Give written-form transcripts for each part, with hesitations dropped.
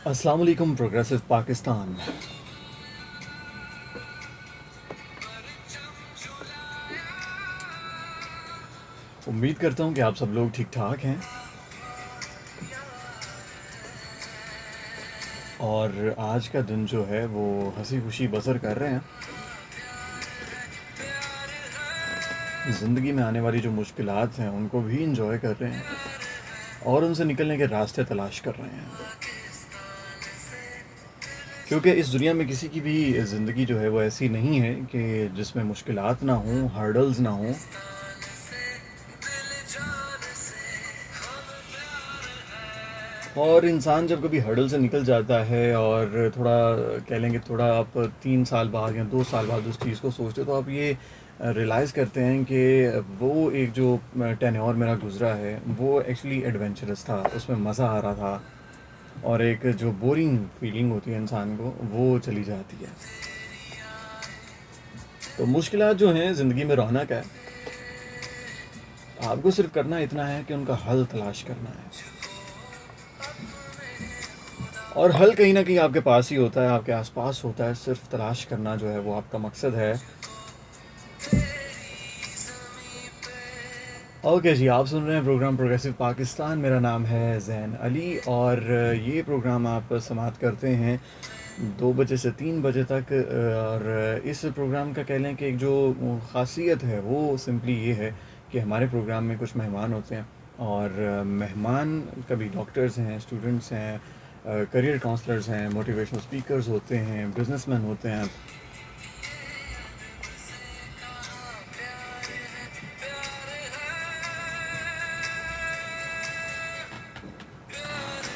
अस्सलाम वालेकुम प्रोग्रेसिव पाकिस्तान। उम्मीद करता हूँ कि आप सब लोग ठीक ठाक हैं और आज का दिन जो है वो हंसी खुशी बसर कर रहे हैं। ज़िंदगी में आने वाली जो मुश्किलात हैं उनको भी इंजॉय कर रहे हैं और उनसे निकलने के रास्ते तलाश कर रहे हैं, क्योंकि इस दुनिया में किसी की भी ज़िंदगी जो है वो ऐसी नहीं है कि जिसमें मुश्किलात ना हों, हर्डल्स ना हों। और इंसान जब कभी हर्डल से निकल जाता है और थोड़ा कह लेंगे, थोड़ा आप 3 साल बाद या 2 साल बाद उस चीज़ को सोचते हो तो आप ये रियलाइज़ करते हैं कि वो एक जो टेन्योर मेरा गुजरा है वो एक्चुअली एडवेंचरस था, उसमें मज़ा आ रहा था और एक जो बोरिंग फीलिंग होती है इंसान को वो चली जाती है। तो मुश्किलात जो हैं ज़िंदगी में रौनक है, आपको सिर्फ करना इतना है कि उनका हल तलाश करना है और हल कहीं ना कहीं आपके पास ही होता है, आपके आसपास होता है। सिर्फ तलाश करना जो है वो आपका मकसद है। ओके जी, आप सुन रहे हैं प्रोग्राम प्रोग्रेसिव पाकिस्तान। मेरा नाम है ज़ैन अली और ये प्रोग्राम आप समाप्त करते हैं 2 बजे से 3 बजे तक। और इस प्रोग्राम का कह लें कि एक जो ख़ासियत है वो सिंपली ये है कि हमारे प्रोग्राम में कुछ मेहमान होते हैं और मेहमान कभी डॉक्टर्स हैं, स्टूडेंट्स हैं, करियर काउंसलर्स हैं, मोटिवेशनल स्पीकर्स होते हैं, बिजनेसमैन होते हैं।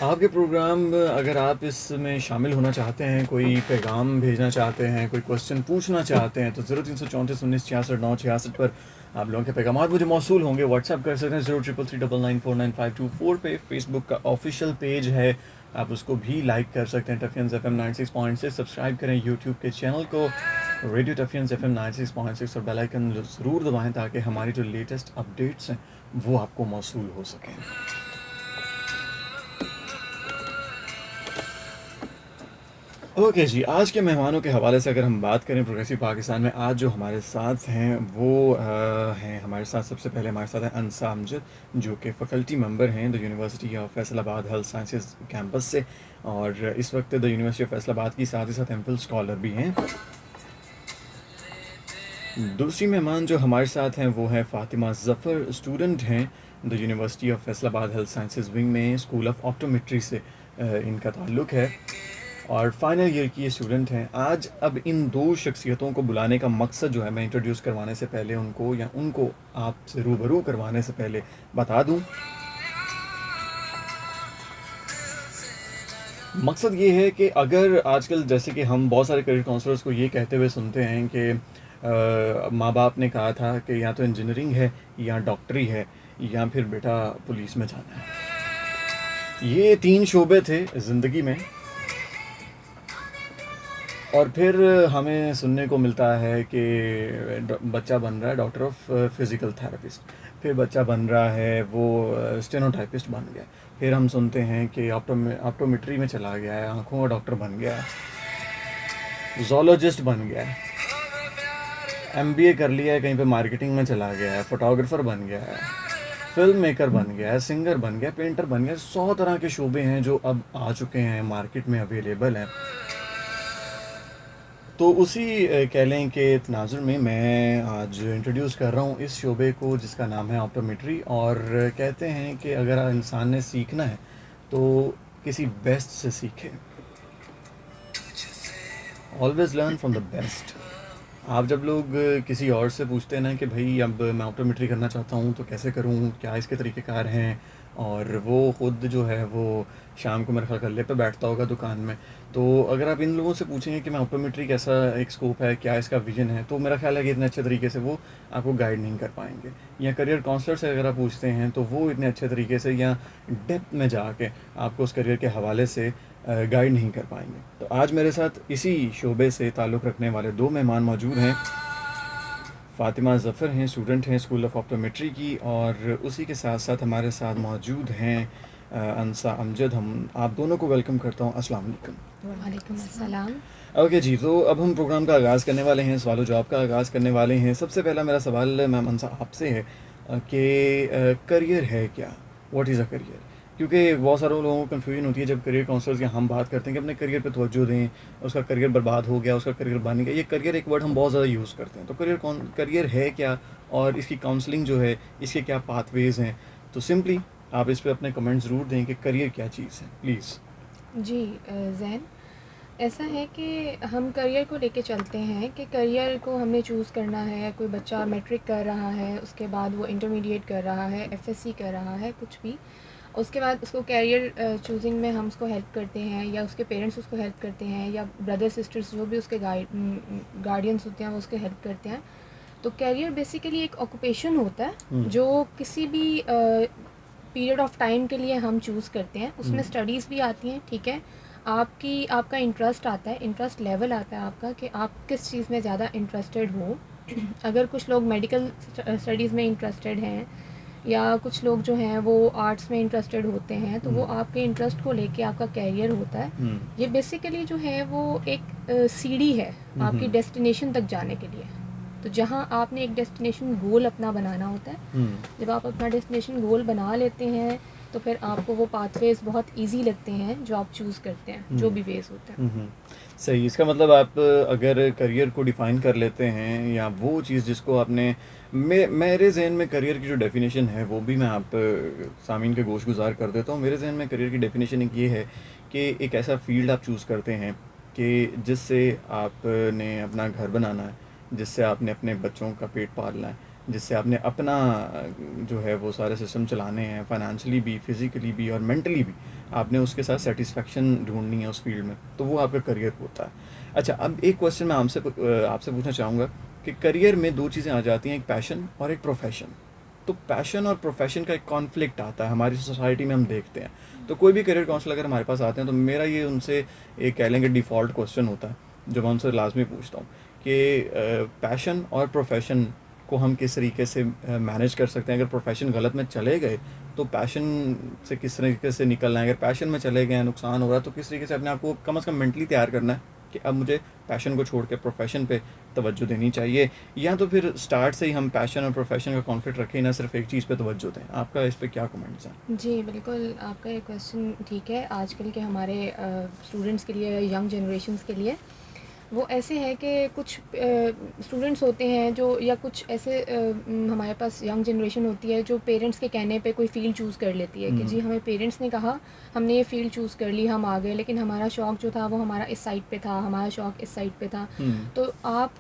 आपके प्रोग्राम, अगर आप इसमें शामिल होना चाहते हैं, कोई पैगाम भेजना चाहते हैं, कोई क्वेश्चन पूछना चाहते हैं तो 0334 19 66 9 66 पर आप लोगों के पैगाम मुझे मौसूल होंगे। व्हाट्सएप कर सकते हैं 0333994952 पे। फेसबुक का ऑफिशियल पेज है, आप उसको भी लाइक कर सकते हैं, टफियंस FM 96.6। सब्सक्राइब करें यूट्यूब के चैनल को, रेडियो टफियंस FM 96.6, और बेल आइकन ज़रूर दबाएं ताकि हमारी जो लेटेस्ट अपडेट्स हैं वो आपको मौसूल हो सकें। ओके जी, आज के मेहमानों के हवाले से अगर हम बात करें प्रोग्रेसिव पाकिस्तान में, आज जो हमारे साथ हैं वो हैं हमारे साथ, सबसे पहले हमारे साथ हैं अनसा अमजद, जो कि फ़ैकल्टी मेंबर हैं the university of Faisalabad health sciences campus से, और इस वक्त द यूनिवर्सिटी ऑफ फैसलाबाद की साथ ही साथ एमफिल स्कॉलर भी हैं। दूसरी मेहमान जो हमारे साथ हैं वो है फ़ातिमा ज़फ़र, स्टूडेंट हैं the university of Faisalabad health sciences wing में, स्कूल ऑफ ऑप्टोमेट्री से इनका ताल्लुक़ है और फाइनल ईयर की ये स्टूडेंट हैं। आज अब इन दो शख्सियतों को बुलाने का मकसद जो है, मैं इंट्रोड्यूस करवाने से पहले उनको, या उनको आपसे रूबरू करवाने से पहले बता दूं, मकसद ये है कि अगर आजकल जैसे कि हम बहुत सारे करियर काउंसलर्स को ये कहते हुए सुनते हैं कि माँ बाप ने कहा था कि या तो इंजीनियरिंग है या डॉक्टरी है या फिर बेटा पुलिस में जाना है, ये 3 शोबे थे ज़िंदगी में। और फिर हमें सुनने को मिलता है कि बच्चा बन रहा है डॉक्टर ऑफ फिज़िकल थेरेपिस्ट, फिर बच्चा बन रहा है वो स्टेनोटाइपिस्ट बन गया, फिर हम सुनते हैं कि ऑप्टोमेट्री में चला गया है, आँखों का डॉक्टर बन गया है, जोलॉजिस्ट बन गया है, MBA कर लिया है, कहीं पे मार्केटिंग में चला गया है, फोटोग्राफर बन गया है, फिल्म मेकर बन गया है, सिंगर बन गया, पेंटर बन गया। 100 तरह के शोबे हैं जो अब आ चुके हैं, मार्केट में अवेलेबल हैं। तो उसी कह लें कि तनाजुर में मैं आज इंट्रोड्यूस कर रहा हूँ इस शोबे को जिसका नाम है ऑप्टोमेट्री। और कहते हैं कि अगर इंसान ने सीखना है तो किसी बेस्ट से सीखे, always learn from the best. आप जब लोग किसी और से पूछते हैं ना कि भाई अब मैं ऑप्टोमेट्री करना चाहता हूँ तो कैसे करूँ, क्या इसके तरीक़ेकार हैं, और वो ख़ुद जो है वो शाम को मेरे ख्याल गल्ले पे बैठता होगा दुकान में, तो अगर आप इन लोगों से पूछेंगे कि मैं ऑप्टोमेट्री कैसा एक स्कोप है, क्या इसका विजन है, तो मेरा ख्याल है कि इतने अच्छे तरीके से वो आपको गाइड नहीं कर पाएंगे। या करियर काउंसलर से अगर आप पूछते हैं तो वो इतने अच्छे तरीके से या डेप्थ में जाके आपको उस करियर के हवाले से गाइड नहीं कर पाएंगे। तो आज मेरे साथ इसी शोबे से ताल्लुक़ रखने वाले 2 मेहमान मौजूद हैं। फ़ातिमा ज़फ़र हैं, स्टूडेंट हैं स्कूल ऑफ ऑप्टोमेट्री की, और उसी के साथ साथ हमारे साथ मौजूद हैं अंसा अमजद, हम आप दोनों को वेलकम करता हूँ। अस्सलाम वालेकुम। वालेकुम अस्सलाम। ओके जी, तो अब हम प्रोग्राम का आगाज़ करने वाले हैं, सवाल जवाब का आगाज़ करने वाले हैं। सबसे पहला मेरा सवाल मैम अंसा आपसे है कि करियर है क्या? What is a career? क्योंकि बहुत सारे लोगों को कन्फ्यूजन होती है जब करियर काउंसलर्स या हम बात करते हैं कि अपने करियर पे तवज्जो दें, उसका करियर बर्बाद हो गया, उसका करियर बन गया। ये करियर एक वर्ड हम बहुत ज़्यादा यूज़ करते हैं, तो करियर है क्या, और इसकी काउंसलिंग जो है, इसके क्या पाथवेज़ हैं? तो सिंपली आप इस पे अपने कमेंट ज़रूर दें कि करियर क्या चीज़ है, प्लीज़। जी ज़ैन, ऐसा है कि हम करियर को लेके चलते हैं कि करियर को हमने चूज़ करना है। कोई बच्चा मैट्रिक कर रहा है, उसके बाद वो इंटरमीडिएट कर रहा है, एफएससी कर रहा है, कुछ भी। उसके बाद उसको करियर चूज़िंग में हम उसको हेल्प करते हैं, या उसके पेरेंट्स उसको हेल्प करते हैं, या ब्रदर सिस्टर्स जो भी उसके गार्डियंस होते हैं वो उसके हेल्प करते हैं। तो करियर बेसिकली एक ऑक्यूपेशन होता है जो किसी भी पीरियड ऑफ टाइम के लिए हम चूज़ करते हैं। उसमें स्टडीज़ भी आती हैं, ठीक है। आपका इंटरेस्ट आता है, इंटरेस्ट लेवल आता है आपका कि आप किस चीज़ में ज़्यादा इंटरेस्टेड हो। अगर कुछ लोग मेडिकल स्टडीज़ में इंटरेस्टेड हैं, या कुछ लोग जो हैं वो आर्ट्स में इंटरेस्टेड होते हैं, तो वो आपके इंटरेस्ट को लेके आपका कैरियर होता है। ये बेसिकली जो है वो एक सीढ़ी है आपकी डेस्टिनेशन तक जाने के लिए। तो जहाँ आपने एक डेस्टिनेशन गोल अपना बनाना होता है, जब आप अपना डेस्टिनेशन गोल बना लेते हैं तो फिर आपको वो पाथवेज़ बहुत इजी लगते हैं जो आप चूज़ करते हैं, जो भी वेज़ होते हैं। सही, इसका मतलब आप अगर करियर को डिफ़ाइन कर लेते हैं, या वो चीज़ जिसको आपने मेरे ज़हन में करियर की जो डेफ़िनेशन है वो भी मैं आप सामीन के गोश गुज़ार कर देता हूँ। मेरे ज़हन में करियर की डेफ़िनेशन एक ये है कि एक ऐसा फ़ील्ड आप चूज़ करते हैं कि जिससे आपने अपना घर बनाना है, जिससे आपने अपने बच्चों का पेट पालना है, जिससे आपने अपना जो है वो सारे सिस्टम चलाने हैं, फ़ाइनेंशियली भी, फ़िज़िकली भी और मेंटली भी। आपने उसके साथ सेटिस्फेक्शन ढूँढनी है उस फ़ील्ड में, तो वो आपका करियर होता है। अच्छा, अब एक क्वेश्चन मैं आपसे पूछना चाहूँगा कि करियर में 2 चीज़ें आ जाती हैं, एक पैशन और एक प्रोफ़ेशन। तो पैशन और प्रोफ़ेशन का एक कॉन्फ्लिक्ट आता है, हमारी सोसाइटी में हम देखते हैं। तो कोई भी करियर काउंसलर अगर हमारे पास आते हैं, तो मेरा ये उनसे एक कह लेंगे डिफ़ॉल्ट क्वेश्चन होता है, जो मैं उनसे लाज़मी पूछता हूँ कि पैशन और प्रोफ़ेशन को हम किस तरीके से मैनेज कर सकते हैं? अगर प्रोफ़ेशन गलत में चले गए, तो पैशन से किस तरीके से निकलना है? अगर पैशन में चले गए, नुकसान हो रहा है, तो किस तरीके से अपने आप को कम से कम मेंटली तैयार करना है कि अब मुझे पैशन को छोड़ के प्रोफ़ेशन पे तवज्जो देनी चाहिए, या तो फिर स्टार्ट से ही हम पैशन और प्रोफ़ेशन का कॉन्फ्लिक्ट रखें, ना सिर्फ़ एक चीज़ पे तवज्जो दें? आपका इस पे क्या कमेंट्स हैं? जी, बिल्कुल, आपका ये क्वेश्चन ठीक है। आजकल के हमारे स्टूडेंट्स के लिए, यंग जनरेशन्स के लिए, वो ऐसे है कि कुछ स्टूडेंट्स होते हैं जो, या कुछ ऐसे हमारे पास यंग जनरेशन होती है जो पेरेंट्स के कहने पे कोई फ़ील्ड चूज़ कर लेती है कि जी हमें पेरेंट्स ने कहा, हमने ये फ़ील्ड चूज़ कर ली, हम आ गए, लेकिन हमारा शौक़ जो था वो हमारा इस साइड पे था, हमारा शौक़ इस साइड पे था। तो आप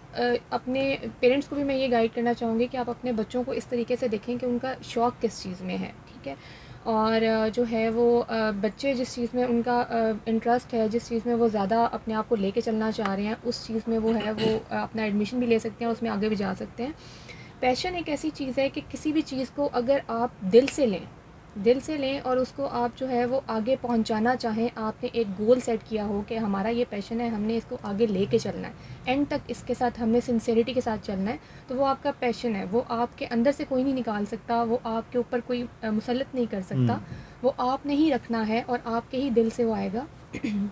अपने पेरेंट्स को भी मैं ये गाइड करना चाहूँगी कि आप अपने बच्चों को इस तरीके से देखें कि उनका शौक़ किस चीज़ में है, ठीक है? और जो है वो बच्चे जिस चीज़ में उनका इंटरेस्ट है, जिस चीज़ में वो ज़्यादा अपने आप को लेके चलना चाह रहे हैं, उस चीज़ में वो है वो अपना एडमिशन भी ले सकते हैं, उसमें आगे भी जा सकते हैं। पैशन एक ऐसी चीज़ है कि किसी भी चीज़ को अगर आप दिल से लें और उसको आप जो है वो आगे पहुंचाना चाहें, आपने एक गोल सेट किया हो कि हमारा ये पैशन है, हमने इसको आगे लेके चलना है, एंड तक इसके साथ हमने सिंसेरिटी के साथ चलना है, तो वो आपका पैशन है। वो आपके अंदर से कोई नहीं निकाल सकता, वो आपके ऊपर कोई मुसल्लत नहीं कर सकता, वो आपने ही रखना है और आपके ही दिल से वो आएगा।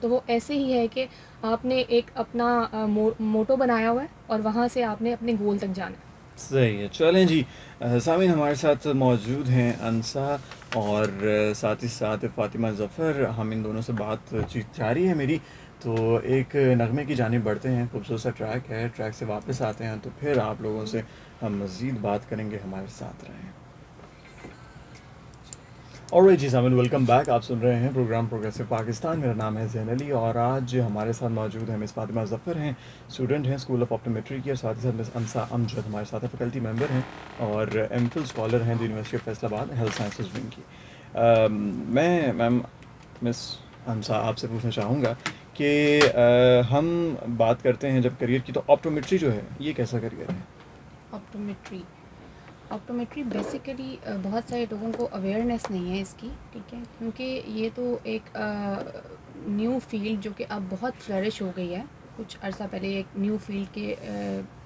तो वो ऐसे ही है कि आपने एक अपना मोटो बनाया हुआ है और वहाँ से आपने अपने गोल तक जाना है। सही है, चलें जी। सामीन हमारे साथ मौजूद हैं अंसा, और साथ ही साथ फ़ातिमा ज़फ़र। हम इन दोनों से बातचीत जारी है मेरी, तो एक नगमे की जानिब बढ़ते हैं। खूबसूरत सा ट्रैक है, ट्रैक से वापस आते हैं तो फिर आप लोगों से हम मज़ीद बात करेंगे। हमारे साथ रहें। ऑलराइट जी सामिन, वेलकम बैक। आप सुन रहे हैं प्रोग्राम प्रोग्रेसिव पाकिस्तान। मेरा नाम है ज़ैन अली, और आज हमारे साथ मौजूद हैं मिस फ़ातिमा ज़फ़र हैं, स्टूडेंट हैं स्कूल ऑफ ऑप्टोमेट्री की, और साथ ही साथ मिस अंसा अमजद हमारे साथ फैकल्टी मेंबर हैं और एमफिल स्कॉलर हैं university of Faisalabad health sciences wing की। मैं मैम मिस अंसा आपसे पूछना चाहूँगा कि हम बात करते हैं जब करियर की, तो ऑप्टोमेट्री जो है ये कैसा करियर है? ऑप्टोमेट्री ऑप्टोमेट्री बेसिकली बहुत सारे लोगों को अवेयरनेस नहीं है इसकी, ठीक है, क्योंकि ये तो एक न्यू फील्ड जो कि अब बहुत फ्लरिश हो गई है। कुछ अर्सा पहले एक न्यू फील्ड के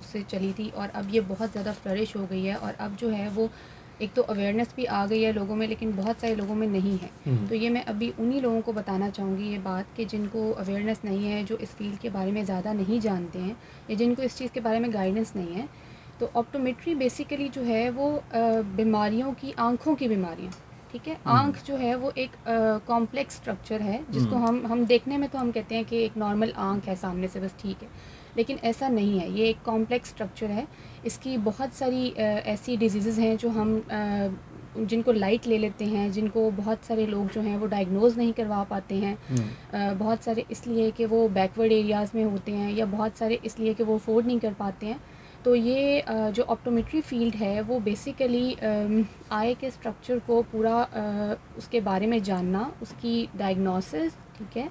से चली थी और अब ये बहुत ज़्यादा फ्लरिश हो गई है, और अब जो है वो एक तो अवेयरनेस भी आ गई है लोगों में, लेकिन बहुत सारे लोगों में नहीं है। तो ये मैं अभी उन्हीं लोगों को बताना चाहूँगी ये बात कि जिनको अवेयरनेस नहीं है, जो इस फील्ड के बारे में ज़्यादा नहीं जानते हैं, या जिनको इस चीज़ के बारे में गाइडेंस नहीं है। तो ऑप्टोमेट्री बेसिकली जो है वो बीमारियों की, आँखों की बीमारियाँ, ठीक है। आँख जो है वो एक कॉम्प्लेक्स स्ट्रक्चर है, जिसको हम देखने में तो हम कहते हैं कि एक नॉर्मल आँख है सामने से, बस ठीक है, लेकिन ऐसा नहीं है। ये एक कॉम्प्लेक्स स्ट्रक्चर है। इसकी बहुत सारी ऐसी डिजीज़ हैं जो हम जिनको लाइट ले लेते हैं, जिनको बहुत सारे लोग जो हैं वो डायग्नोज़ नहीं करवा पाते हैं। बहुत सारे इसलिए कि वो बैकवर्ड एरियाज़ में होते हैं, या बहुत सारे इसलिए कि वो अफोर्ड नहीं कर पाते हैं। तो ये जो ऑप्टोमेट्री फ़ील्ड है वो बेसिकली आई के स्ट्रक्चर को पूरा उसके बारे में जानना, उसकी डायग्नोसिस, ठीक है।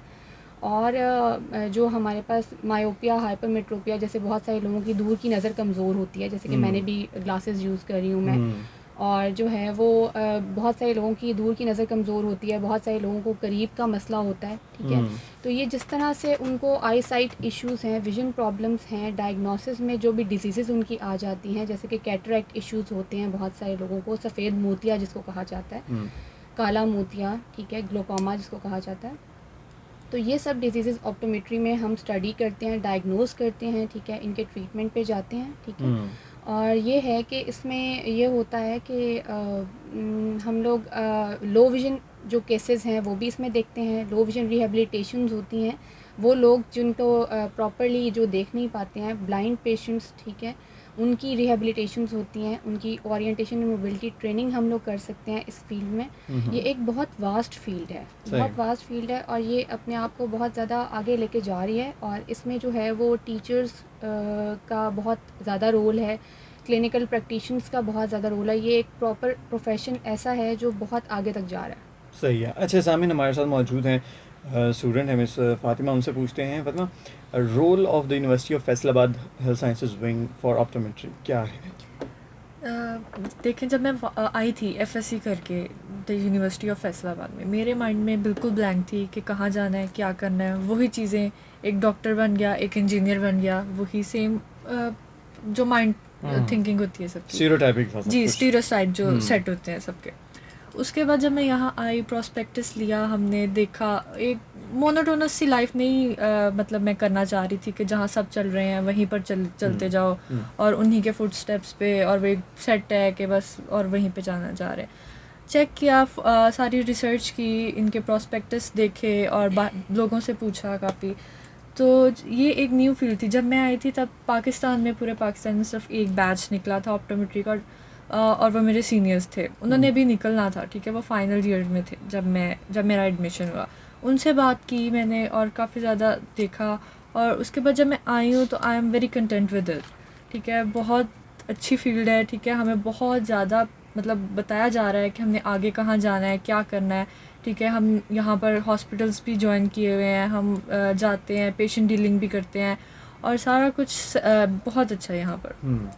और जो हमारे पास मायोपिया, हाइपरमेट्रोपिया, जैसे बहुत सारे लोगों की दूर की नज़र कमज़ोर होती है, जैसे कि मैंने भी ग्लासेस यूज़ कर रही हूँ मैं। और जो है वो बहुत सारे लोगों की दूर की नज़र कमज़ोर होती है, बहुत सारे लोगों को करीब का मसला होता है, ठीक है। तो ये जिस तरह से उनको आई साइट इश्यूज़ हैं, विजन प्रॉब्लम्स हैं, डायग्नोसिस में जो भी डिजीज़ उनकी आ जाती हैं, जैसे कि कैटरैक्ट इश्यूज़ होते हैं बहुत सारे लोगों को, सफ़ेद मोतिया जिसको कहा जाता है, काला मोतिया, ठीक है, ग्लोकोमा जिसको कहा जाता है। तो ये सब डिजीज़ ऑप्टोमेट्री में हम स्टडी करते हैं, डायग्नोज करते हैं, ठीक है, इनके ट्रीटमेंट पे जाते हैं, ठीक है। और ये है कि इसमें ये होता है कि हम लोग लो विज़न जो केसेस हैं वो भी इसमें देखते हैं। लो विज़न रिहेबिलिटेशंस होती हैं, वो लोग जिनको प्रॉपरली जो देख नहीं पाते हैं, ब्लाइंड पेशेंट्स, ठीक है, उनकी रिहेबिलिटेशंस होती हैं, उनकी ओरिएंटेशन एंड मोबिलिटी ट्रेनिंग हम लोग कर सकते हैं इस फील्ड में। ये एक बहुत वास्ट फील्ड है, बहुत वास्ट फील्ड है, और ये अपने आप को बहुत ज़्यादा आगे लेके जा रही है। और इसमें जो है वो टीचर्स का बहुत ज़्यादा रोल है, क्लिनिकल प्रैक्टिशनर्स का बहुत ज़्यादा रोल है। ये एक प्रॉपर प्रोफेशन ऐसा है जो बहुत आगे तक जा रहा है। सही है। अच्छा, सामिन हमारे साथ मौजूद हैं, स्टूडेंट हैं मिस फ़ातिमा, उनसे पूछते हैं। Fatima, role of the university of Faisalabad health sciences wing for optometry क्या है? देखें, जब मैं आई थी एफएससी करके द यूनिवर्सिटी ऑफ फैसलाबाद में, मेरे माइंड में बिल्कुल ब्लैंक थी कि कहाँ जाना है, क्या करना है। वही चीज़ें, एक डॉक्टर बन गया, एक इंजीनियर बन गया, वही सेम जो माइंड थिंकिंग होती है सबकी, स्टीरियोटाइपिक था सब जी, कुछ। स्टीरियोटाइप जो सेट होते हैं सबके। उसके बाद जब मैं यहाँ आई, प्रोस्पेक्टस लिया, हमने देखा एक मोनोटोनस सी लाइफ नहीं, मतलब मैं करना चाह रही थी कि जहाँ सब चल रहे हैं वहीं पर चलते जाओ, और उन्हीं के फुट स्टेप्स पे, और वो एक सेट है कि बस और वहीं पे जाना चाह रहे हैं। चेक किया, सारी रिसर्च की, इनके प्रोस्पेक्टस देखे, और लोगों से पूछा काफ़ी। तो ये एक न्यू फील्ड थी। जब मैं आई थी तब पाकिस्तान में, पूरे पाकिस्तान में सिर्फ एक बैच निकला था ऑप्टोमेट्री का, और वो मेरे सीनियर्स थे, उन्होंने भी निकलना था, ठीक है, वो फाइनल ईयर में थे जब मेरा एडमिशन हुआ। उनसे बात की मैंने और काफ़ी ज़्यादा देखा, और उसके बाद जब मैं आई हूँ तो I am very content with it, ठीक है। बहुत अच्छी फील्ड है, ठीक है। हमें बहुत ज़्यादा मतलब बताया जा रहा है कि हमने आगे कहाँ जाना है, क्या करना है, ठीक है। हम यहाँ पर हॉस्पिटल्स भी ज्वाइन किए हुए हैं, हम जाते हैं, पेशेंट डीलिंग भी करते हैं, और सारा कुछ बहुत अच्छा है यहाँ पर।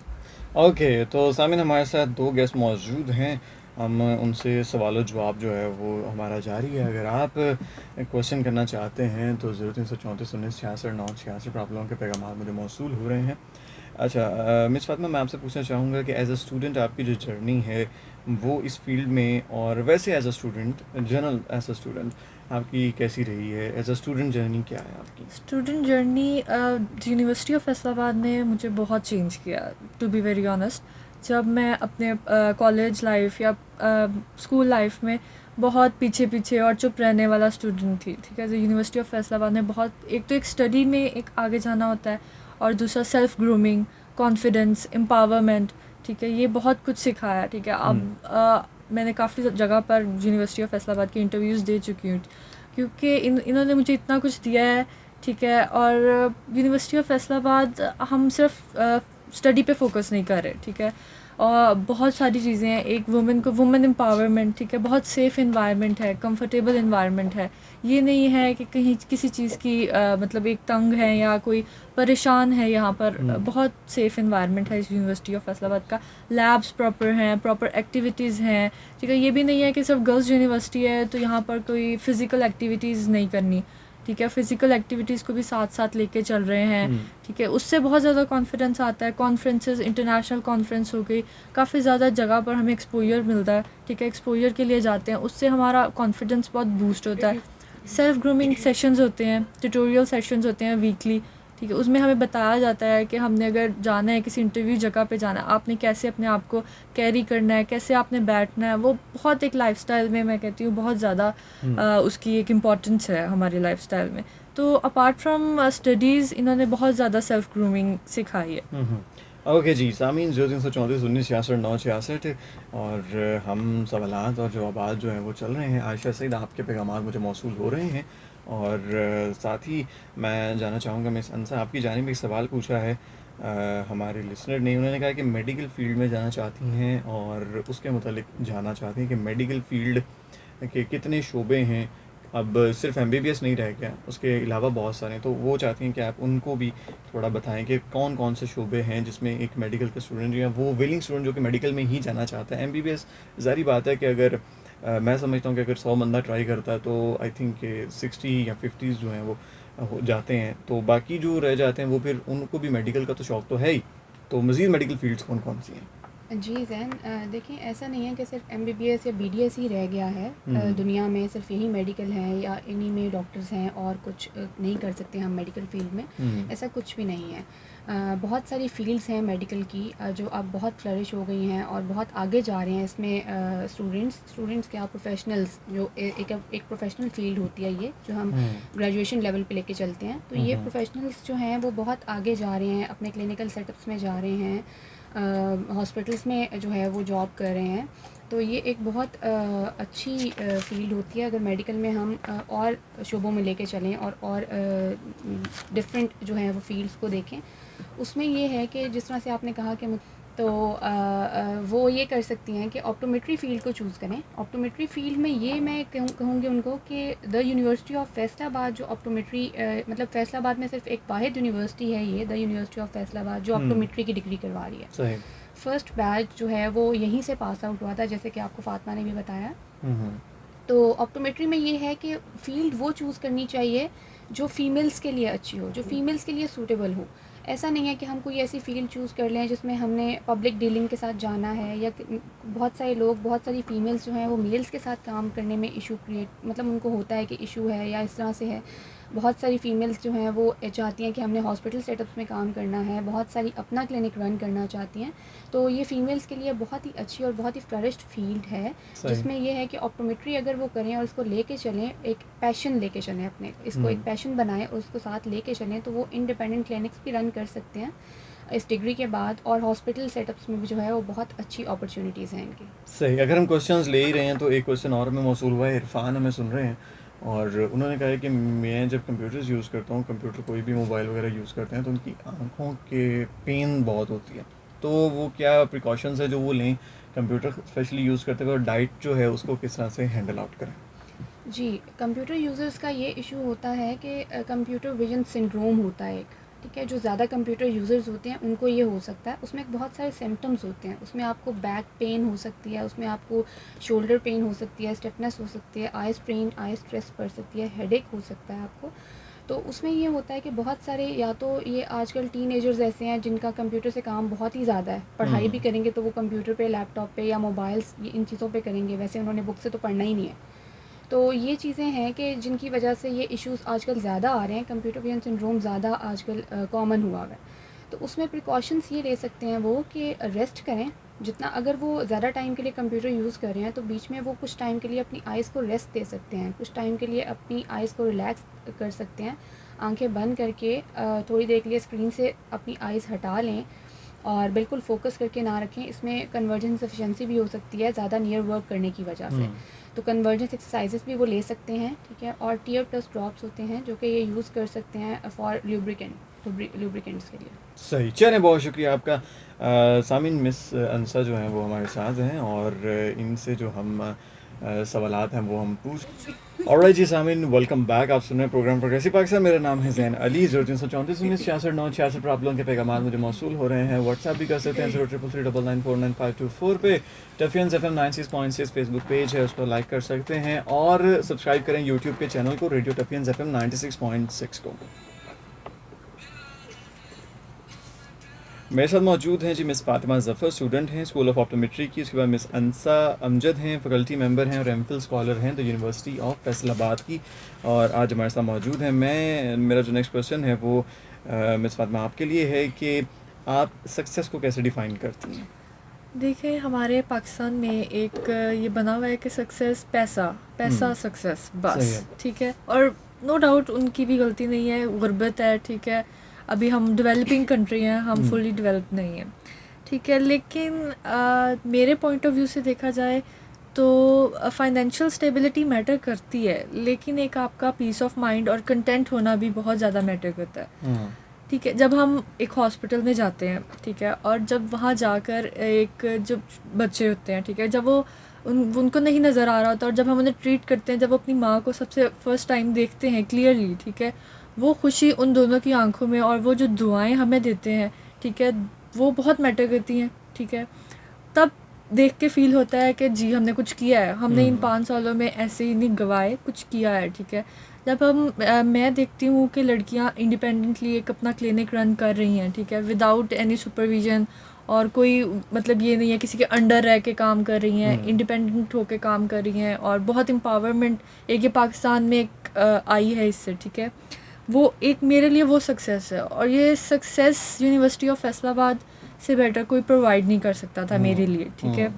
ओके, तो सामिन हमारे साथ दो गेस्ट मौजूद हैं, हम उनसे सवाल जवाब जो है वो हमारा जारी है। अगर आप क्वेश्चन करना चाहते हैं तो 0334 19 66 9 66 पर आप लोगों के पैगाम मुझे मौसूल हो रहे हैं। अच्छा, मिस फातिमा, मैं आपसे पूछना चाहूँगा कि एज अ स्टूडेंट आपकी जो जर्नी है वो इस फील्ड में, और वैसे as a student, general as a student आपकी कैसी रही है? एज अ स्टूडेंट जर्नी क्या है आपकी? Student journey university of Faisalabad ने मुझे बहुत चेंज किया, टू बी वेरी ऑनेस्ट। जब मैं अपने कॉलेज लाइफ या स्कूल लाइफ में बहुत पीछे और चुप रहने वाला स्टूडेंट थी, ठीक है। तो यूनिवर्सिटी ऑफ फैसलाबाद ने बहुत, एक तो एक स्टडी में एक आगे जाना होता है, और दूसरा सेल्फ ग्रूमिंग, कॉन्फिडेंस, एम्पावरमेंट, ठीक है, ये बहुत कुछ सिखाया, ठीक है। अब मैंने काफ़ी जगह पर यूनिवर्सिटी ऑफ फैसलाबाद के इंटरव्यूज़ दे चुकी हूँ, क्योंकि इन्होंने मुझे इतना कुछ दिया है, ठीक है। और यूनिवर्सिटी ऑफ फैसलाबाद हम सिर्फ स्टडी पे फोकस नहीं कर रहे, ठीक है। और बहुत सारी चीज़ें हैं, एक वुमेन एम्पावरमेंट, ठीक है, बहुत सेफ़ इन्वायरमेंट है, कंफर्टेबल इन्वायरमेंट है। ये नहीं है कि कहीं किसी चीज़ की मतलब एक तंग है या कोई परेशान है, यहाँ पर बहुत सेफ़ इन्वायरमेंट है इस यूनिवर्सिटी ऑफ फैसलाबाद का। लैब्स प्रॉपर हैं, प्रॉपर एक्टिविटीज़ हैं, ठीक है। ये भी नहीं है कि सिर्फ गर्ल्स यूनिवर्सिटी है तो यहाँ पर कोई फ़िज़िकल एक्टिविटीज़ नहीं करनी, ठीक है, फिज़िकल एक्टिविटीज़ को भी साथ साथ लेके चल रहे हैं, ठीक है, उससे बहुत ज़्यादा कॉन्फिडेंस आता है। कॉन्फ्रेंसेस, इंटरनेशनल कॉन्फ्रेंस हो गई, काफ़ी ज़्यादा जगह पर हमें एक्सपोजर मिलता है, ठीक है, एक्सपोजर के लिए जाते हैं, उससे हमारा कॉन्फिडेंस बहुत बूस्ट होता है। सेल्फ ग्रूमिंग सेशंस होते हैं, ट्यूटोरियल सेशंस होते हैं वीकली, ठीक है, उसमें हमें बताया जाता है कि हमने अगर जाना है किसी इंटरव्यू जगह पे जाना है, आपने कैसे अपने आप को कैरी करना है, कैसे आपने बैठना है। वो बहुत एक लाइफस्टाइल में, मैं कहती हूँ, बहुत ज़्यादा उसकी एक इम्पॉर्टेंस है हमारी लाइफस्टाइल में। तो अपार्ट फ्रॉम स्टडीज़ इन्होंने बहुत ज़्यादा सेल्फ ग्रूमिंग सिखाई है। ओके जी, सामीन 0334 1966 966 और हम सवालात और जवाबात जो हैं वो चल रहे हैं। आयशा सईद, आपके पैगामात मुझे मौसूल हो रहे हैं और साथ ही मैं जानना चाहूँगा मिस अंसा, आपकी जानिब एक सवाल पूछा है हमारे लिसनर ने। उन्होंने कहा कि मेडिकल फ़ील्ड में जाना चाहती हैं और उसके मुतालिक जानना चाहती हैं कि मेडिकल फ़ील्ड के कितने शोबे हैं। अब सिर्फ एमबीबीएस नहीं रह गया, उसके अलावा बहुत सारे हैं, तो वो चाहती हैं कि आप उनको भी थोड़ा बताएं कि कौन कौन से शोबे हैं जिसमें एक मेडिकल का स्टूडेंट या वो विलिंग स्टूडेंट जो कि मेडिकल में ही जाना चाहता है। एमबीबीएस ज़ाहिर बात है कि अगर मैं समझता हूँ कि अगर 100 बंदा ट्राई करता है तो आई थिंक कि 60 या 50 जो हैं वो हो जाते हैं, तो बाकी जो रह जाते हैं वो फिर उनको भी मेडिकल का तो शौक़ तो है ही। तो मज़ीद मेडिकल फील्ड्स कौन कौन सी हैं? जी ज़ैन, देखिए ऐसा नहीं है कि सिर्फ एमबीबीएस या बीडीएस ही रह गया है। दुनिया में सिर्फ यही मेडिकल है या इन्हीं में डॉक्टर्स हैं और कुछ नहीं कर सकते हम मेडिकल फील्ड में, ऐसा कुछ भी नहीं है। बहुत सारी फील्ड्स हैं मेडिकल की जो अब बहुत फ्लरिश हो गई हैं और बहुत आगे जा रहे हैं इसमें। स्टूडेंट्स क्या, प्रोफेशनल्स जो एक प्रोफेशनल फील्ड होती है ये, जो हम ग्रेजुएशन लेवल पे लेके चलते हैं। तो ये प्रोफेशनल्स जो हैं वो बहुत आगे जा रहे हैं, अपने क्लिनिकल सेटअप्स में जा रहे हैं, हॉस्पिटल्स में जो है वो जॉब कर रहे हैं। तो ये एक बहुत अच्छी फील्ड होती है अगर मेडिकल में हम और शोबों में लेके चलें और डिफरेंट जो है वो फील्ड्स को देखें। उसमें ये है कि जिस तरह से आपने कहा कि तो वो ये कर सकती हैं कि ऑप्टोमेट्री फ़ील्ड को चूज़ करें। ऑप्टोमेट्री फ़ील्ड में ये मैं कहूँगी उनको कि द यूनिवर्सिटी ऑफ फैसलाबाद जो ऑप्टोमेट्री मतलब फैसलाबाद में सिर्फ एक वाहिद यूनिवर्सिटी है ये, द यूनिवर्सिटी ऑफ फैसलाबाद, जो ऑप्टोमेट्री की डिग्री करवा रही है। सही। फ़र्स्ट बैच जो है वो यहीं से पास आउट हुआ था, जैसे कि आपको फ़ातिमा ने भी बताया। तो ऑप्टोमेट्री में ये है कि फ़ील्ड वो चूज़ करनी चाहिए जो फ़ीमेल्स के लिए अच्छी हो, जो फ़ीमेल्स के लिए सूटेबल हो। ऐसा नहीं है कि हम कोई ऐसी फ़ील्ड चूज़ कर लें जिसमें हमने पब्लिक डीलिंग के साथ जाना है, या बहुत सारे लोग, बहुत सारी फ़ीमेल्स जो हैं वो मेल्स के साथ काम करने में इशू क्रिएट, मतलब उनको होता है कि इशू है या इस तरह से है। बहुत सारी फ़ीमेल्स जो हैं वो चाहती हैं कि हमने हॉस्पिटल सेटअप्स में काम करना है, बहुत सारी अपना क्लिनिक रन करना चाहती हैं। तो ये फ़ीमेल्स के लिए बहुत ही अच्छी और बहुत ही फ्लरिश्ड फील्ड है, जिसमें ये है कि ऑप्टोमेट्री अगर वो करें और उसको लेके चलें, एक पैशन लेके चलें, अपने इसको एक पैशन बनाएं और उसको साथ लेके चलें, तो वो इंडिपेंडेंट क्लिनिक्स भी रन कर सकते हैं इस डिग्री के बाद, और हॉस्पिटल सेटअप्स में भी जो है वो बहुत अच्छी अपॉर्चुनिटीज़ हैं इनकी। सही। अगर हम क्वेश्चंस ले ही रहे हैं तो एक क्वेश्चन और हमें मौसूल हुआ है, इरफान हमें सुन रहे हैं और उन्होंने कहा है कि मैं जब कंप्यूटर्स यूज़ करता हूँ, कंप्यूटर कोई भी मोबाइल वगैरह यूज़ करते हैं, तो उनकी आँखों के पेन बहुत होती है। तो वो क्या प्रिकॉशंस है जो वो लें कंप्यूटर स्पेशली यूज़ करते हुए, और डाइट जो है उसको किस तरह से हैंडल आउट करें? जी, कंप्यूटर यूज़र्स का ये इशू होता है कि कंप्यूटर विजन सिंड्रोम होता है एक, ठीक है? जो ज़्यादा कंप्यूटर यूज़र्स होते हैं उनको ये हो सकता है। उसमें बहुत सारे सिम्पटम्स होते हैं, उसमें आपको बैक पेन हो सकती है, उसमें आपको शोल्डर पेन हो सकती है, स्टिफनेस हो सकती है, आई स्ट्रेन, आई स्ट्रेस पड़ सकती है, हेडेक हो सकता है आपको। तो उसमें ये होता है कि बहुत सारे, या तो ये आजकल टीनेजर्स ऐसे हैं जिनका कंप्यूटर से काम बहुत ही ज़्यादा है, पढ़ाई भी करेंगे तो वो कंप्यूटर पे, लैपटॉप पे या मोबाइल्स, ये इन चीज़ों पे करेंगे, वैसे उन्होंने बुक से तो पढ़ना ही नहीं है। तो ये चीज़ें हैं कि जिनकी वजह से ये इश्यूज़ आजकल ज़्यादा आ रहे हैं, कंप्यूटर विजन सिंड्रोम ज़्यादा आजकल कॉमन हुआ हुआ है। तो उसमें प्रिकॉशंस ये ले सकते हैं वो कि रेस्ट करें जितना, अगर वो ज़्यादा टाइम के लिए कंप्यूटर यूज़ कर रहे हैं तो बीच में वो कुछ टाइम के लिए अपनी आइज़ को रेस्ट दे सकते हैं, कुछ टाइम के लिए अपनी आइज़ को रिलैक्स कर सकते हैं। आंखें बंद करके थोड़ी देर के लिए स्क्रीन से अपनी आइज़ हटा लें और बिल्कुल फोकस करके ना रखें। इसमें कन्वर्जेंस एफिशिएंसी भी हो सकती है ज़्यादा नियर वर्क करने की वजह से, तो कन्वर्जेंस एक्सरसाइजेस भी वो ले सकते हैं, ठीक है? और टीयर प्लस ड्रॉप्स होते हैं जो कि ये यूज़ कर सकते हैं फॉर लुब्रिकेंट्स के लिए। सही। चलें, बहुत शुक्रिया आपका। सामिन, मिस अंसा जो हैं वो हमारे साथ हैं और इनसे जो हम सवालात हैं वो हम पूछ। ऑलराइट जी सामिन, वेलकम बैक। आप सुन रहे हैं प्रोग्राम प्रोग्रेसिव पाकिस्तान। मेरा नाम है ज़ैन अली। 0334 19 66 9 66 पर आप लोगों के पैगाम मुझे मौसूल हो रहे हैं। व्हाट्सएप भी कर सकते हैं 033399499524 पे। टफियंस FM 96.6 फेसबुक पेज है, उस पर लाइक कर सकते हैं और सब्सक्राइब करें यूट्यूब के चैनल को, रेडियो टफियंस FM 96.6 को। मेरे साथ मौजूद हैं जी मिस फातिमा ज़फ़र, स्टूडेंट हैं स्कूल ऑफ ऑप्टोमेट्री की। उसके बाद मिस अंसा अमजद हैं, फैकल्टी मेंबर हैं और एमफिल स्कॉलर हैं द यूनिवर्सिटी ऑफ फैसलाबाद की, और आज हमारे साथ मौजूद हैं। मेरा जो नेक्स्ट क्वेश्चन है वो मिस फातिमा आपके लिए है कि आप सक्सेस को कैसे डिफ़ाइन करती हैं? देखिए, हमारे पाकिस्तान में एक ये बना हुआ है कि सक्सेस पैसा सक्सेस सही बस, है। ठीक है। और नो डाउट उनकी भी गलती नहीं है, गुर्बत है, ठीक है। अभी हम डेवलपिंग कंट्री हैं, हम फुली डेवलप नहीं हैं, ठीक है। लेकिन मेरे पॉइंट ऑफ व्यू से देखा जाए तो फाइनेंशियल स्टेबिलिटी मैटर करती है, लेकिन एक आपका पीस ऑफ माइंड और कंटेंट होना भी बहुत ज़्यादा मैटर करता है, ठीक है। जब हम एक हॉस्पिटल में जाते हैं, ठीक है, और जब वहाँ जाकर एक जब बच्चे होते हैं, ठीक है, जब वो उनको नहीं नज़र आ रहा होता, और जब हम उन्हें ट्रीट करते हैं, जब वो अपनी माँ को सबसे फर्स्ट टाइम देखते हैं क्लियरली, ठीक है, वो खुशी उन दोनों की आंखों में और वो जो दुआएं हमें देते हैं, ठीक है, वो बहुत मैटर करती हैं, ठीक है। तब देख के फ़ील होता है कि जी हमने कुछ किया है, हमने इन 5 सालों में ऐसे ही नहीं गवाए, कुछ किया है, ठीक है। जब मैं देखती हूँ कि लड़कियाँ इंडिपेंडेंटली एक अपना क्लिनिक रन कर रही हैं, ठीक है, विदाउट एनी सुपरविजन, और कोई मतलब ये नहीं है किसी के अंडर रह के काम कर रही हैं, इंडिपेंडेंट होके काम कर रही हैं, और बहुत एम्पावरमेंट एक ये पाकिस्तान में एक आई है इससे, ठीक है। वो एक मेरे लिए वो सक्सेस है, और ये सक्सेस यूनिवर्सिटी ऑफ फैसलाबाद से बेटर कोई प्रोवाइड नहीं कर सकता था मेरे लिए, ठीक है।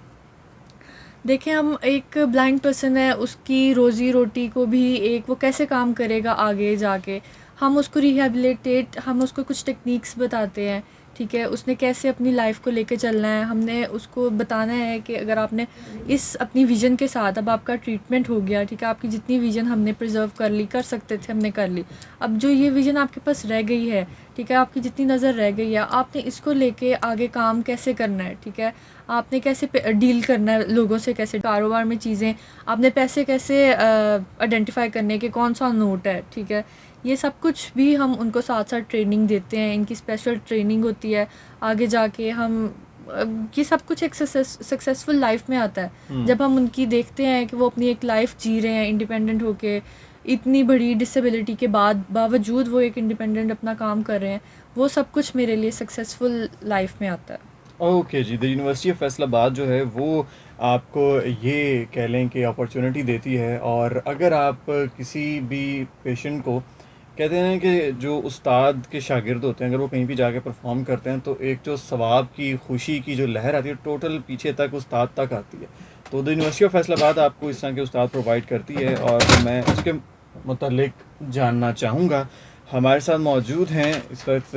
देखें, हम एक ब्लाइंड पर्सन है, उसकी रोज़ी रोटी को भी एक वो कैसे काम करेगा आगे जाके, हम उसको रिहेबिलिटेट, हम उसको कुछ टेक्निक्स बताते हैं, ठीक है, उसने कैसे अपनी लाइफ को लेके चलना है। हमने उसको बताना है कि अगर आपने इस अपनी विज़न के साथ, अब आपका ट्रीटमेंट हो गया, ठीक है, आपकी जितनी विज़न हमने प्रिजर्व कर सकते थे हमने कर ली, अब जो ये विज़न आपके पास रह गई है, ठीक है, आपकी जितनी नज़र रह गई है, आपने इसको लेके आगे काम कैसे करना है, ठीक है, आपने कैसे डील करना है लोगों से, कैसे कारोबार में चीज़ें, आपने पैसे कैसे आइडेंटिफाई करने के कौन सा नोट है, ठीक है, ये सब कुछ भी हम उनको साथ साथ ट्रेनिंग देते हैं। इनकी स्पेशल ट्रेनिंग होती है, आगे जाके हम ये सब कुछ एक सक्सेसफुल लाइफ में आता है जब हम उनकी देखते हैं कि वो अपनी एक लाइफ जी रहे हैं इंडिपेंडेंट होके, इतनी बड़ी डिसेबिलिटी के बावजूद वो एक इंडिपेंडेंट अपना काम कर रहे हैं। वो सब कुछ मेरे लिए सक्सेसफुल लाइफ में आता है। ओके जी, द यूनिवर्सिटी ऑफ फैसलाबाद जो है वो आपको ये कह लें कि अपॉर्चुनिटी देती है, और अगर आप किसी भी पेशेंट को कहते हैं कि जो उस्ताद के शागिर्द होते हैं, अगर वो कहीं भी जाके परफॉर्म करते हैं तो एक जो सवाब की खुशी की जो लहर आती है टोटल पीछे तक उस्ताद तक आती है। तो द यूनिवर्सिटी ऑफ फैसलाबाद आपको इस तरह के उस्ताद प्रोवाइड करती है, और मैं उसके मुतालिक जानना चाहूँगा। हमारे साथ मौजूद हैं इस वक्त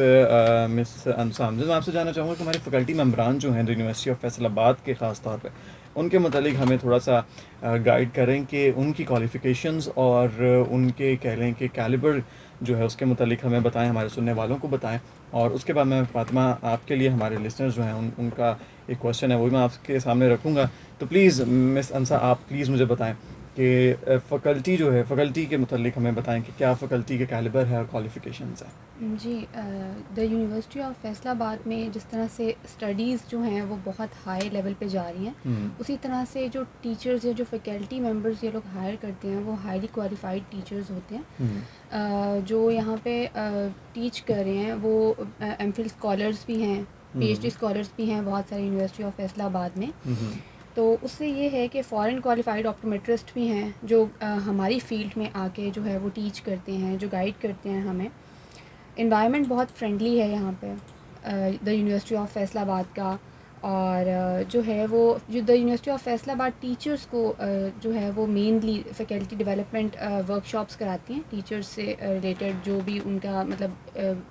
मिस अंसा अमजद। मैं आपसे जानना चाहूँगा कि हमारे फैकल्टी मेम्बरान जो हैं द यूनिवर्सिटी ऑफ फैसलाबाद के ख़ास तौर पे, उनके मुतालिक हमें थोड़ा सा गाइड करें कि उनकी क्वालिफ़िकेशंस और उनके कह लें कि कैलिबर जो है उसके मुतालिक हमें बताएं, हमारे सुनने वालों को बताएं। और उसके बाद मैं फातिमा आपके लिए हमारे लिसनर्स जो हैं उनका एक क्वेश्चन है वो भी मैं आपके सामने रखूँगा। तो प्लीज़ मिस अंसा, आप प्लीज़ मुझे बताएं कि फ़ैकल्टी जो है, फ़ैकल्टी के मुतालिक हमें बताएं कि क्या फ़ैकल्टी के कैलिबर है और क्वालिफ़िकेशंस हैं। जी, द यूनिवर्सिटी ऑफ फैसलाबाद में जिस तरह से स्टडीज़ जो हैं वो बहुत हाई लेवल पे जा रही हैं, उसी तरह से जो टीचर्स या जो फैकल्टी मेंबर्स ये लोग हायर करते हैं वो हाईली क्वालिफाइड टीचर्स होते हैं। जो यहाँ पे टीच कर रहे हैं वो एमफिल स्कॉलर्स भी हैं, पीएचडी स्कॉलर्स भी हैं बहुत सारी यूनिवर्सिटी ऑफ फैसलाबाद में। तो उससे ये है कि फ़ॉरेन क्वालिफाइड ऑप्टोमेट्रिस्ट भी हैं जो हमारी फ़ील्ड में आके जो है वो टीच करते हैं, जो गाइड करते हैं हमें। इन्वायरमेंट बहुत फ्रेंडली है यहाँ पे द यूनिवर्सिटी ऑफ फैसलाबाद का, और जो है वो जो the university of Faisalabad teachers को जो है वो मेनली फैकल्टी डेवलपमेंट वर्कशॉप्स कराती हैं टीचर्स से रिलेटेड, जो भी उनका मतलब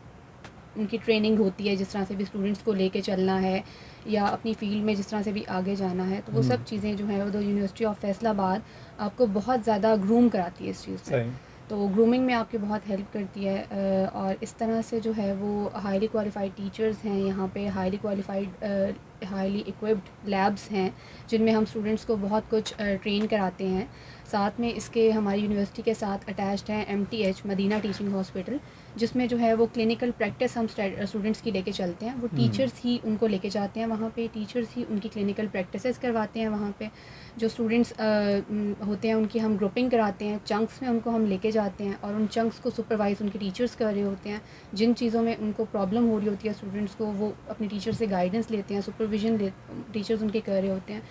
उनकी ट्रेनिंग होती है, जिस तरह से भी स्टूडेंट्स को लेके चलना है या अपनी फ़ील्ड में जिस तरह से भी आगे जाना है, तो वो सब चीज़ें जो है वो द यूनिवर्सिटी ऑफ फैसलाबाद आपको बहुत ज़्यादा ग्रूम कराती है इस चीज़ से। तो ग्रूमिंग में आपकी बहुत हेल्प करती है, और इस तरह से जो है वो हाईली क्वालिफाइड टीचर्स हैं यहाँ पे, highly qualified highly equipped labs हैं जिनमें हम स्टूडेंट्स को बहुत कुछ ट्रेन कराते हैं। साथ में इसके हमारी यूनिवर्सिटी के साथ अटैच्ड है MTH मदीना टीचिंग हॉस्पिटल, जिसमें जो है वो क्लिनिकल प्रैक्टिस हम स्टूडेंट्स की लेके चलते हैं। वो टीचर्स ही उनको लेके जाते हैं वहाँ पे, टीचर्स ही उनकी क्लिनिकल प्रैक्टिसेस करवाते हैं वहाँ पे। जो स्टूडेंट्स होते हैं उनकी हम ग्रुपिंग कराते हैं, चंक्स में उनको हम लेके जाते हैं और उन चंक्स को सुपरवाइज़ उनके टीचर्स कर रहे होते हैं। जिन चीज़ों में उनको प्रॉब्लम हो रही होती है स्टूडेंट्स को, वो अपने टीचर से गाइडेंस लेते हैं, सुपरविजन टीचर्स उनके कर रहे होते हैं।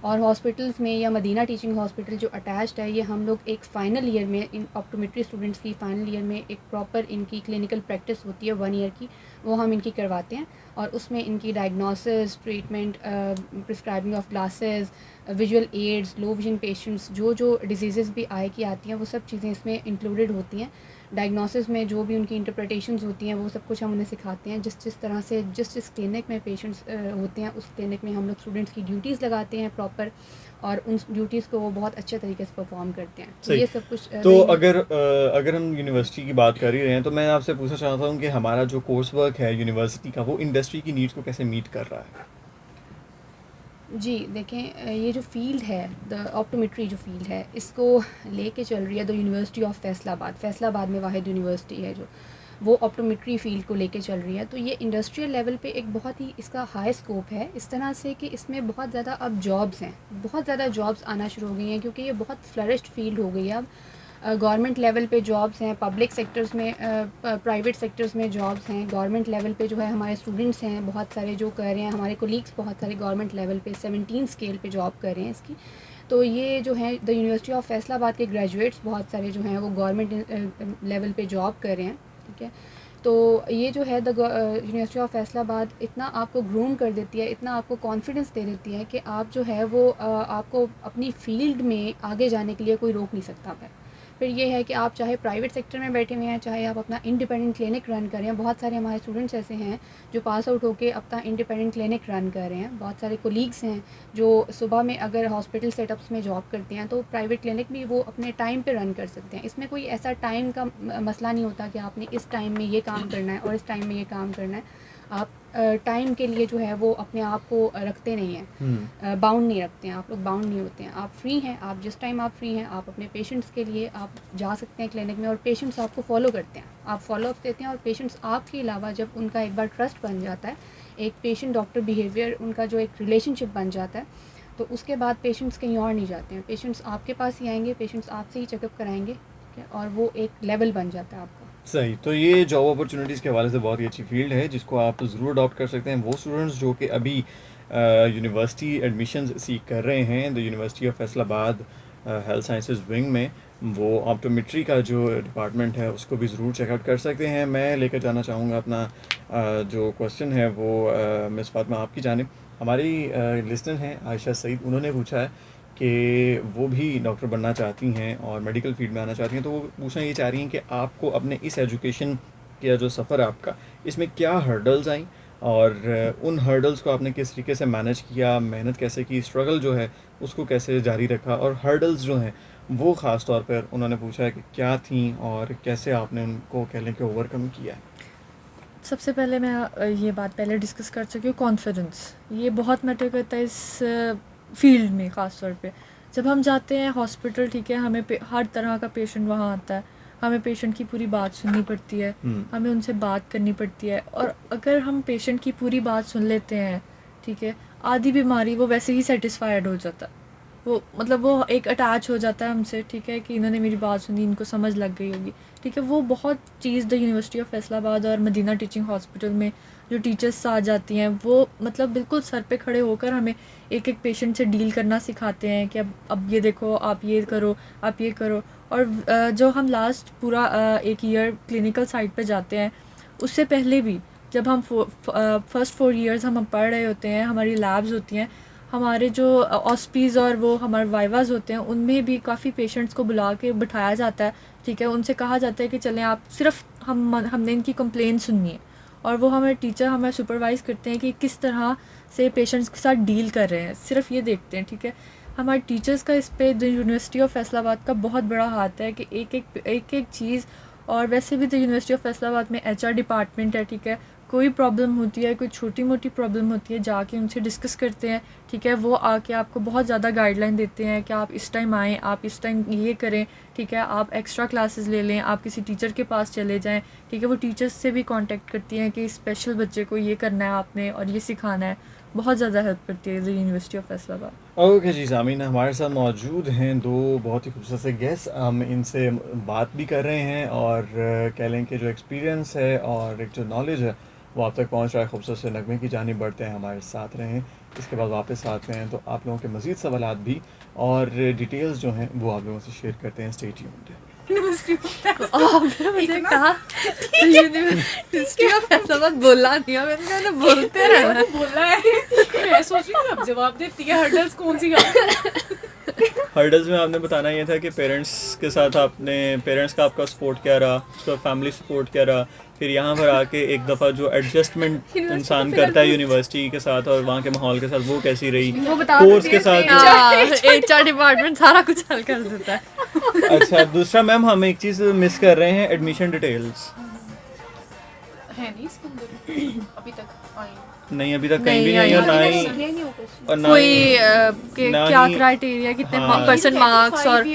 और हॉस्पिटल्स में या मदीना टीचिंग हॉस्पिटल जो अटैच्ड है, ये हम लोग एक फ़ाइनल ईयर में इन ऑप्टोमेट्री स्टूडेंट्स की फ़ाइनल ईयर में एक प्रॉपर इनकी क्लिनिकल प्रैक्टिस होती है 1 ईयर की, वो हम इनकी करवाते हैं। और उसमें इनकी diagnosis, treatment, prescribing of glasses, visual aids, low vision patients, जो डिजीज़ भी आई की आती हैं वो सब चीज़ें इसमें इंक्लूडेड होती हैं। डायग्नोसिस में जो भी उनकी इंटरप्रिटेशंस होती हैं वो सब कुछ हम उन्हें सिखाते हैं। जिस तरह से जिस क्लिनिक में पेशेंट्स होते हैं उस क्लिनिक में हम लोग स्टूडेंट्स की ड्यूटीज़ लगाते हैं प्रॉपर, और उन ड्यूटीज़ को वो बहुत अच्छे तरीके से परफॉर्म करते हैं। तो सही। ये सब कुछ तो अगर हम यूनिवर्सिटी की बात कर ही रहे हैं तो मैं आपसे पूछना चाहता हूँ कि हमारा जो कोर्स वर्क है यूनिवर्सिटी का, वो इंडस्ट्री की नीड्स को कैसे मीट कर रहा है? जी देखें, ये जो फ़ील्ड है, द ऑप्टोमेट्री जो फ़ील्ड है, इसको लेके चल रही है द यूनिवर्सिटी ऑफ फैसलाबाद में वाहिद यूनिवर्सिटी है जो वो ऑप्टोमेट्री फ़ील्ड को लेके चल रही है। तो ये इंडस्ट्रियल लेवल पे एक बहुत ही इसका हाई स्कोप है, इस तरह से कि इसमें बहुत ज़्यादा अब जॉब्स हैं, बहुत ज़्यादा जॉब्स आना शुरू हो गई हैं, क्योंकि ये बहुत फ्लरिश्ड फील्ड हो गई है अब। गवर्नमेंट लेवल पे जॉब्स हैं, पब्लिक सेक्टर्स में, प्राइवेट सेक्टर्स में जॉब्स हैं, गवर्नमेंट लेवल पे जो है हमारे स्टूडेंट्स हैं बहुत सारे जो कर रहे हैं, हमारे कोलीग्स बहुत सारे गवर्नमेंट लेवल पे 17 स्केल पे जॉब कर रहे हैं इसकी। तो ये जो है द यूनिवर्सिटी ऑफ फैसलाबाद के ग्रेजुएट्स बहुत सारे जो हैं वो गवर्नमेंट लेवल पे जॉब कर रहे हैं, ठीक है। तो ये जो है द यूनिवर्सिटी ऑफ फैसलाबाद इतना आपको ग्रूम कर देती है, इतना आपको कॉन्फिडेंस दे देती है कि आप जो है वो आपको अपनी फ़ील्ड में आगे जाने के लिए कोई रोक नहीं सकता है। फिर ये है कि आप चाहे प्राइवेट सेक्टर में बैठे हुए हैं, चाहे आप अपना इंडिपेंडेंट क्लिनिक रन करें। बहुत सारे हमारे स्टूडेंट्स ऐसे हैं जो पास आउट होके अपना इंडिपेंडेंट क्लिनिक रन कर रहे हैं। बहुत सारे कोलीग्स हैं जो सुबह में अगर हॉस्पिटल सेटअप्स में जॉब करते हैं तो प्राइवेट क्लिनिक भी वो अपने टाइम पे रन कर सकते हैं। इसमें कोई ऐसा टाइम का मसला नहीं होता कि आपने इस टाइम में ये काम करना है और इस टाइम में ये काम करना है। आप टाइम के लिए जो है वो अपने आप को रखते नहीं हैं, बाउंड नहीं रखते हैं, आप लोग बाउंड नहीं होते हैं। आप फ्री हैं, आप जिस टाइम आप फ्री हैं आप अपने पेशेंट्स के लिए आप जा सकते हैं क्लिनिक में, और पेशेंट्स आपको फॉलो करते हैं, आप फॉलो अप देते हैं। और पेशेंट्स आपके अलावा जब उनका एक बार ट्रस्ट बन जाता है, एक पेशेंट डॉक्टर बिहेवियर उनका जो एक रिलेशनशिप बन जाता है, तो उसके बाद पेशेंट्स कहीं और नहीं जाते हैं, पेशेंट्स आपके पास ही आएंगे, पेशेंट्स आपसे ही चेकअप कराएंगे, ठीक है, और वो एक लेवल बन जाता है आपका। सही। तो ये जॉब अपॉर्चुनिटीज़ के हवाले से बहुत ही अच्छी फील्ड है जिसको आप ज़रूर अडॉप्ट कर सकते हैं। वो स्टूडेंट्स जो कि अभी यूनिवर्सिटी एडमिशन्स सीख कर रहे हैं the university of Faisalabad health sciences wing में, वो ऑप्टोमेट्री का जो डिपार्टमेंट है उसको भी ज़रूर चेकआउट कर सकते हैं। मैं लेकर जाना चाहूँगा अपना जो क्वेश्चन है वो मिस फातिमा आपकी जानिब। हमारी लिस्टनर हैं आयशा सईद, उन्होंने पूछा है कि वो भी डॉक्टर बनना चाहती हैं और मेडिकल फील्ड में आना चाहती हैं। तो वो पूछना ये चाह रही हैं कि आपको अपने इस एजुकेशन का जो सफ़र है आपका, इसमें क्या हर्डल्स आई और उन हर्डल्स को आपने किस तरीके से मैनेज किया, मेहनत कैसे की, स्ट्रगल जो है उसको कैसे जारी रखा, और हर्डल्स जो हैं वो ख़ास तौर पर उन्होंने पूछा है कि क्या थी और कैसे आपने उनको कह लें कि ओवरकम किया है। सबसे पहले मैं ये बात पहले डिस्कस कर चुकी हूँ, कॉन्फिडेंस ये बहुत मैटर करता है इस फील्ड में। ख़ास तौर पे जब हम जाते हैं हॉस्पिटल, ठीक है, हमें हर तरह का पेशेंट वहाँ आता है, हमें पेशेंट की पूरी बात सुननी पड़ती है, हमें उनसे बात करनी पड़ती है। और अगर हम पेशेंट की पूरी बात सुन लेते हैं, ठीक है, आधी बीमारी वो वैसे ही सेटिस्फाइड हो जाता है, वो मतलब वो एक अटैच हो जाता है हमसे, ठीक है, कि इन्होंने मेरी बात सुनी, इनको समझ लग गई होगी, ठीक है। वो बहुत चीज़ द यूनिवर्सिटी ऑफ फैसलाबाद और मदीना टीचिंग हॉस्पिटल में जो टीचर्स आ जाती हैं वो मतलब बिल्कुल सर पे खड़े होकर हमें एक एक पेशेंट से डील करना सिखाते हैं कि अब ये देखो, आप ये करो, आप ये करो। और जो हम लास्ट पूरा एक ईयर क्लिनिकल साइड पे जाते हैं, उससे पहले भी जब हम फर्स्ट 4 ईयर्स हम पढ़ रहे होते हैं, हमारी लैब्स होती हैं, हमारे जो ऑस्पीज़ और वो हमारे वाइवाज होते हैं, उनमें भी काफ़ी पेशेंट्स को बुला के बिठाया जाता है, ठीक है। उनसे कहा जाता है कि चलें आप, सिर्फ हमने इनकी कंप्लेन सुननी है, और वो हमारे टीचर हमें सुपरवाइज़ करते हैं कि किस तरह से पेशेंट्स के साथ डील कर रहे हैं, सिर्फ ये देखते हैं, ठीक है। हमारे टीचर्स का इस पे द यूनिवर्सिटी ऑफ फैसलाबाद का बहुत बड़ा हाथ है कि एक एक चीज़। और वैसे भी द यूनिवर्सिटी ऑफ फैसलाबाद में HR डिपार्टमेंट है, ठीक है, कोई प्रॉब्लम होती है, कोई छोटी मोटी प्रॉब्लम होती है, जाके उनसे डिस्कस करते हैं, ठीक है। वो आके आपको बहुत ज़्यादा गाइडलाइन देते हैं कि आप इस टाइम आएँ, आप इस टाइम ये करें, ठीक है। आप एक्स्ट्रा क्लासेस ले लें, आप किसी टीचर के पास चले जाएं, ठीक है। वो टीचर्स से भी कांटेक्ट करती हैं कि स्पेशल बच्चे को ये करना है आपने और ये सिखाना है। बहुत ज़्यादा हेल्प करती है the university of Faisalabad. Okay जी, सामीन हमारे साथ मौजूद हैं दो बहुत ही खूबसूरत से गेस्ट। हम इनसे बात भी कर रहे हैं और कह लें कि जो एक्सपीरियंस है और एक जो नॉलेज है वो आप तक पहुंच रहा है। खूबसूरत से नगमे की जानिब बढ़ते हैं, हमारे साथ रहें। इसके बाद वापस आते हैं तो आप लोगों के मज़ीद सवालात भी और डिटेल्स जो हैं वो आप लोगों से शेयर करते हैं। Stay tuned. आपने मुझे कहा यूनिवर्सिटी ऑफ फैसलाबाद बोला नहीं, मैंने कहा बोलते रहना बोला है। मैं सोच रही हूँ अब जवाब देती है, हर्डल्स कौन सी हर्डल्स में आपने बताना ये था कि पेरेंट्स के साथ आपने पेरेंट्स का आपका सपोर्ट क्या रहा, उसका फैमिली सपोर्ट क्या रहा, फिर यहाँ पर आके एक दफ़ा जो एडजस्टमेंट इंसान करता है यूनिवर्सिटी के साथ और वहाँ के माहौल के साथ वो कैसी रही, कोर्स के साथ HR डिपार्टमेंट सारा कुछ हल कर देता है। अच्छा, दूसरा मैम हम एक चीज़ मिस कर रहे हैं, एडमिशन डिटेल्स है नहीं इसके अंदर अभी तक आई। नहीं, अभी तक कहीं भी नहीं है, ना ही और ना कोई ही ना क्या ही क्राइटेरिया, कितने हाँ। परसेंट मार्क्स और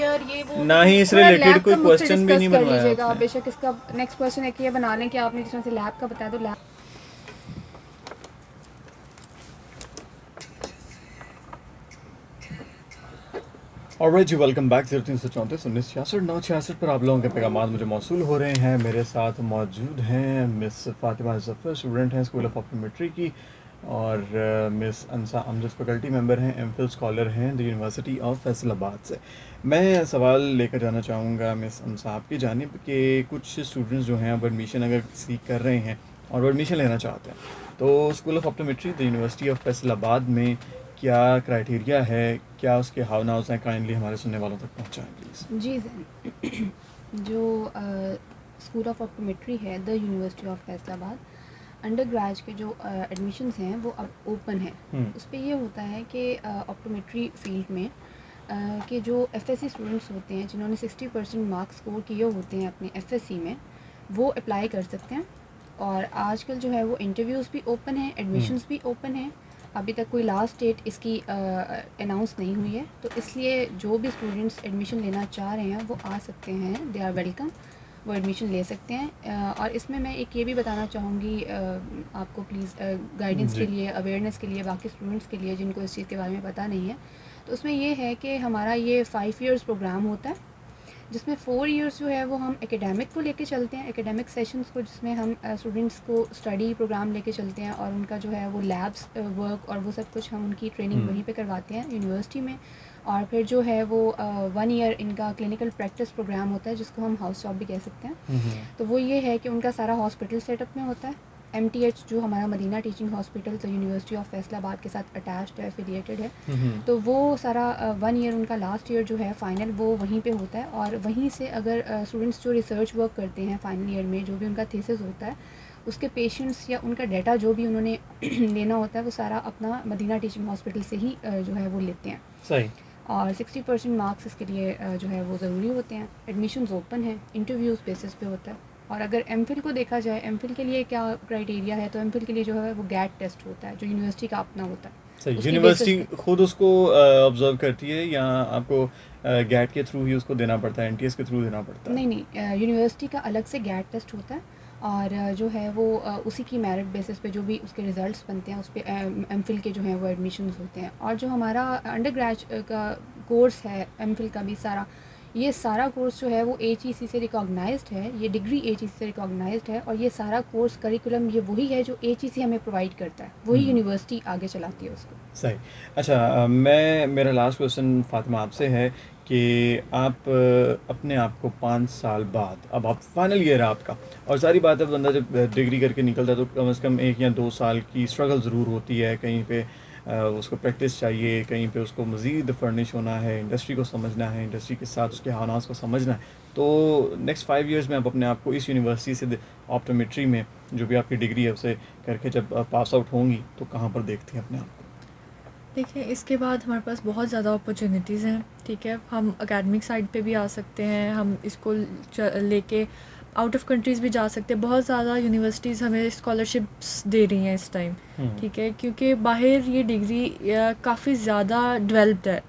ना ही इस रिलेटेड कोई क्वेश्चन भी नहीं कर बनवाया लीजिएगा। आपने। बेशक इसका नेक्स्ट क्वेश्चन एक ये बना लें कि आपने जिस तरह से लैब का बताया तो लैब ऑलराइट जी, वेलकम बैक। 0334 1966 966 पर आप लोगों के पैगाम मुझे मौसूल हो रहे हैं। मेरे साथ मौजूद हैं मिस फातिमा जफ़र, स्टूडेंट हैं स्कूल ऑफ ऑप्टोमेट्री की, और मिस अंसा अमजद फैकल्टी मेंबर हैं, एमफिल स्कॉलर हैं द यूनिवर्सिटी ऑफ फैसलाबाद से। मैं सवाल लेकर जाना चाहूँगा मिस अंसा आपकी जानिब कि कुछ स्टूडेंट्स जो हैं अब एडमिशन अगर सीख कर रहे हैं और एडमिशन लेना चाहते हैं, तो school of optometry the university of Faisalabad में क्या क्राइटेरिया है, क्या उसके हाव नाउस हैं, काइंडली हमारे सुनने वालों तक पहुँचाएँ प्लीज़। जी सर। जो स्कूल ऑफ ऑप्टोमेट्री है the university of Faisalabad, undergrads के जो एडमिशन्स हैं वो अब ओपन है। उस पर ये होता है कि ऑप्टोमेट्री फील्ड में कि जो एफएससी स्टूडेंट्स होते हैं जिन्होंने 60% मार्क्स स्कोर किए होते हैं अपने एफएससी में, वो अप्लाई कर सकते हैं। और आजकल जो है वो इंटरव्यूज़ भी ओपन है, एडमिशन्स भी ओपन है। अभी तक कोई लास्ट डेट इसकी अनाउंस नहीं हुई है, तो इसलिए जो भी स्टूडेंट्स एडमिशन लेना चाह रहे हैं वो आ सकते हैं, दे आर वेलकम, वो एडमिशन ले सकते हैं। और इसमें मैं एक ये भी बताना चाहूँगी आपको प्लीज़, गाइडेंस के लिए, अवेयरनेस के लिए, बाकी स्टूडेंट्स के लिए जिनको इस चीज़ के बारे में पता नहीं है, तो उसमें ये है कि हमारा ये 5 इयर्स प्रोग्राम होता है, जिसमें 4 इयर्स जो है वो हम एकेडमिक को लेके चलते हैं, एकेडमिक सेशंस को, जिसमें हम स्टूडेंट्स को स्टडी प्रोग्राम लेके चलते हैं और उनका जो है वो लैब्स वर्क और वो सब कुछ हम उनकी ट्रेनिंग वहीं पे करवाते हैं यूनिवर्सिटी में। और फिर जो है वो 1 ईयर इनका क्लिनिकल प्रैक्टिस प्रोग्राम होता है, जिसको हम हाउस जॉब भी कह सकते हैं। तो वो ये है कि उनका सारा हॉस्पिटल सेटअप में होता है। MTH जो हमारा मदीना टीचिंग हॉस्पिटल तो यूनिवर्सिटी ऑफ फैसलाबाद के साथ अटैच्ड है, एफिलिएटेड है, तो वो सारा 1 ईयर उनका लास्ट ईयर जो है फाइनल वो वहीं पे होता है। और वहीं से अगर स्टूडेंट्स जो रिसर्च वर्क करते हैं फाइनल ईयर में, जो भी उनका थीसिस होता है, उसके पेशेंट्स या उनका डाटा जो भी उन्होंने लेना होता है वो सारा अपना मदीना टीचिंग हॉस्पिटल से ही जो है वो लेते हैं। सही। और 60% मार्क्स इसके लिए जो है वो ज़रूरी होते हैं। एडमिशन्स ओपन है, इंटरव्यूज़ बेसिस पे होता है। और अगर एमफिल को देखा जाए, एमफिल के लिए क्या क्राइटेरिया है, तो एमफिल के लिए जो है वो गैट टेस्ट होता है, जो यूनिवर्सिटी का अपना होता है। सही, उसकी यूनिवर्सिटी खुद उसको ऑब्जर्व करती है या आपको गैट के थ्रू ही उसको देना पड़ता है, NTS के थ्रू देना पड़ता है? नहीं, यूनिवर्सिटी का अलग से गैट टेस्ट होता है और जो है वो उसी की मेरिट बेसिस पे जो भी उसके रिज़ल्ट्स बनते हैं उस पर एमफिल के जो हैं वो एडमिशन्स होते हैं। और जो हमारा अंडर ग्रेज का कोर्स है एमफिल का भी सारा, ये सारा कोर्स जो है वो HEC से रिकॉग्नाइज्ड है, ये डिग्री HEC से रिकॉग्नाइज्ड है। और ये सारा कोर्स करिकुलम ये वही है जो HEC हमें प्रोवाइड करता है, वही यूनिवर्सिटी आगे चलाती है उसको। सही। अच्छा, मेरा लास्ट क्वेश्चन फातिमा आपसे है कि आप अपने आप को 5 साल बाद, अब आप फाइनल ईयर है आपका, और सारी बात है बंदा जब डिग्री करके निकलता है तो कम से कम 1 या 2 साल की स्ट्रगल ज़रूर होती है, कहीं पे उसको प्रैक्टिस चाहिए, कहीं पे उसको मज़ीद फर्निश होना है, इंडस्ट्री को समझना है, इंडस्ट्री के साथ उसके हालात को समझना है। तो नेक्स्ट 5 इयर्स में आप अपने आप को इस यूनिवर्सिटी से ऑप्टोमेट्री में जो भी आपकी डिग्री है उसे करके जब पास आउट होंगी तो कहाँ पर देखती हैं अपने आप को? देखिए, इसके बाद हमारे पास बहुत ज़्यादा अपॉर्चुनिटीज़ हैं, ठीक है। हम एकेडमिक साइड पे भी आ सकते हैं, हम इसको लेके आउट ऑफ कंट्रीज़ भी जा सकते हैं। बहुत ज़्यादा यूनिवर्सिटीज़ हमें स्कॉलरशिप्स दे रही हैं इस टाइम, ठीक है, क्योंकि बाहर ये डिग्री काफ़ी ज़्यादा डेवलप्ड है